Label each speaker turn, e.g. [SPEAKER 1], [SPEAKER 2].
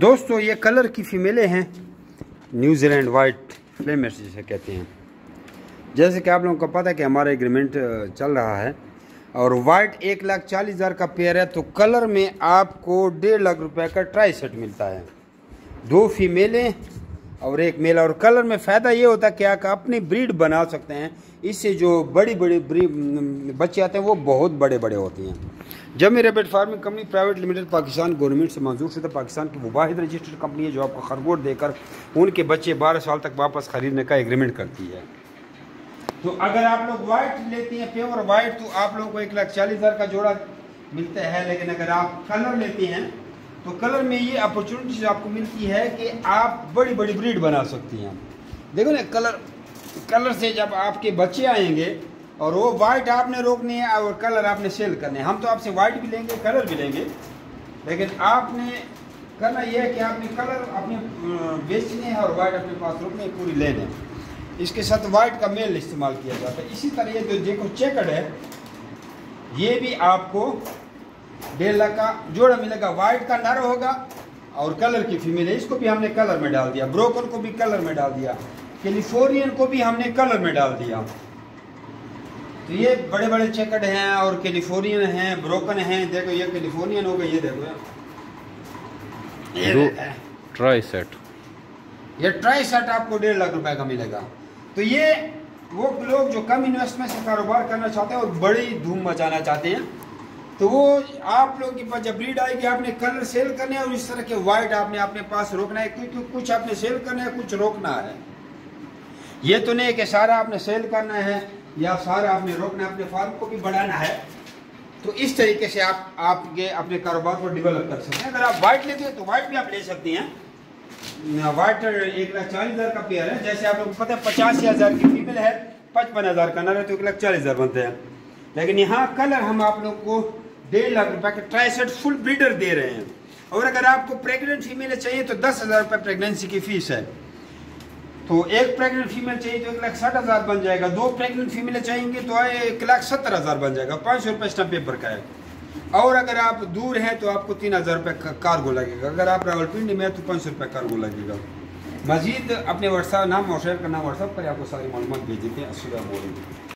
[SPEAKER 1] दोस्तों ये कलर की फीमेलें हैं, न्यूजीलैंड वाइट फ्लेमर्स जिसे कहते हैं। जैसे कि आप लोगों को पता है कि हमारा एग्रीमेंट चल रहा है और वाइट 1,40,000 का पेयर है, तो कलर में आपको 1.5 लाख रुपए का ट्राई सेट मिलता है। 2 फीमेलें और 1 मेल। और कलर में फ़ायदा ये होता है कि आप अपनी ब्रीड बना सकते हैं। इससे जो बड़ी बड़ी बच्चे आते हैं वो बहुत बड़े बड़े होते हैं। जमी rabbit farming company private limited Pakistan government से मंजूर शुदा पाकिस्तान की वो वाहिद रजिस्टर्ड कंपनी है जो आपको खरगोश देकर उनके बच्चे 12 साल तक वापस खरीदने का एग्रीमेंट करती है। तो अगर आप लोग वाइट लेते हैं, प्योर वाइट, तो आप लोगों को 1,40,000 का जोड़ा मिलता है। लेकिन अगर आप कलर लेते हैं तो कलर में ये अपॉर्चुनिटीज आपको मिलती है कि आप बड़ी बड़ी ब्रीड बना सकती हैं। देखो ना, कलर से जब आपके बच्चे आएंगे और वो वाइट आपने रोकनी है और कलर आपने सेल करने हैं। हम तो आपसे वाइट भी लेंगे, कलर भी लेंगे, लेकिन आपने करना यह है कि आपने कलर अपने बेचने हैं और वाइट अपने पास रोकने पूरी लेने। इसके साथ वाइट का मेल इस्तेमाल किया जाता है। इसी तरह ये जो देखो चेकर्ड है, ये भी आपको 1.5 लाख का जोड़ा मिलेगा। वाइट का नर होगा और कलर की फीमेल है, इसको भी हमने कलर में डाल दिया। ब्रोकन को भी कलर में डाल दिया, कैलिफोर्नियन को भी हमने कलर में डाल दिया। तो ये बड़े बड़े चेकर्ड हैं और कैलिफोर्नियन हैं, ब्रोकन हैं। देखो ये कैलिफोर्नियन हो गई, ये देखो ये
[SPEAKER 2] ट्राई सेट,
[SPEAKER 1] ये ट्राई सेट आपको 1.5 लाख रुपए का मिलेगा। तो ये वो लोग जो कम इन्वेस्टमेंट से कारोबार करना चाहते हैं और बड़ी धूम मचाना चाहते हैं, तो वो आप लोगों के पास जब ब्रीड आएगी आपने कलर सेल करने हैं और इस तरह के वाइट आपने अपने पास रोकना है, क्योंकि कुछ आपने सेल करना है, कुछ रोकना है। ये तो नहीं कि सारा आपने सेल करना है या सारा आपने रोकना है, अपने फार्म को भी बढ़ाना है। तो इस तरीके से आप आपके अपने कारोबार को डेवलप कर सकते हैं। अगर आप वाइट लेते हैं तो वाइट भी आप ले सकती हैं। वाइट 1,40,000 का पेयर है। जैसे आप लोगों को पता है 85,000 की फीमेल है, 55,000 का नर है, तो 1,40,000 बनते हैं। लेकिन यहाँ कलर हम आप लोग को 1.5 लाख रुपए का ट्राई सेट फुल ब्रीडर दे रहे हैं। और अगर आपको प्रेग्नेंट फीमेल चाहिए तो 10,000 रुपये प्रेगनेंसी की फीस है। तो एक प्रेग्नेंट फीमेल चाहिए तो 1,60,000 बन जाएगा। 2 प्रेग्नेंट फीमेल चाहिए तो 1,70,000 बन जाएगा। 500 रुपये स्टम्प पेपर का है। और अगर आप दूर हैं तो आपको 3,000 रुपये का कार्गो लगेगा। अगर आप रावलपिंडी में है तो 500 रुपये कार्गो लगेगा। मजीद अपने व्हाट्सएप नाम और शेयर का नाम व्हाट्सएप पर आपको सारी मालूमात भेज देते हैं। अस्सलाम वालेकुम।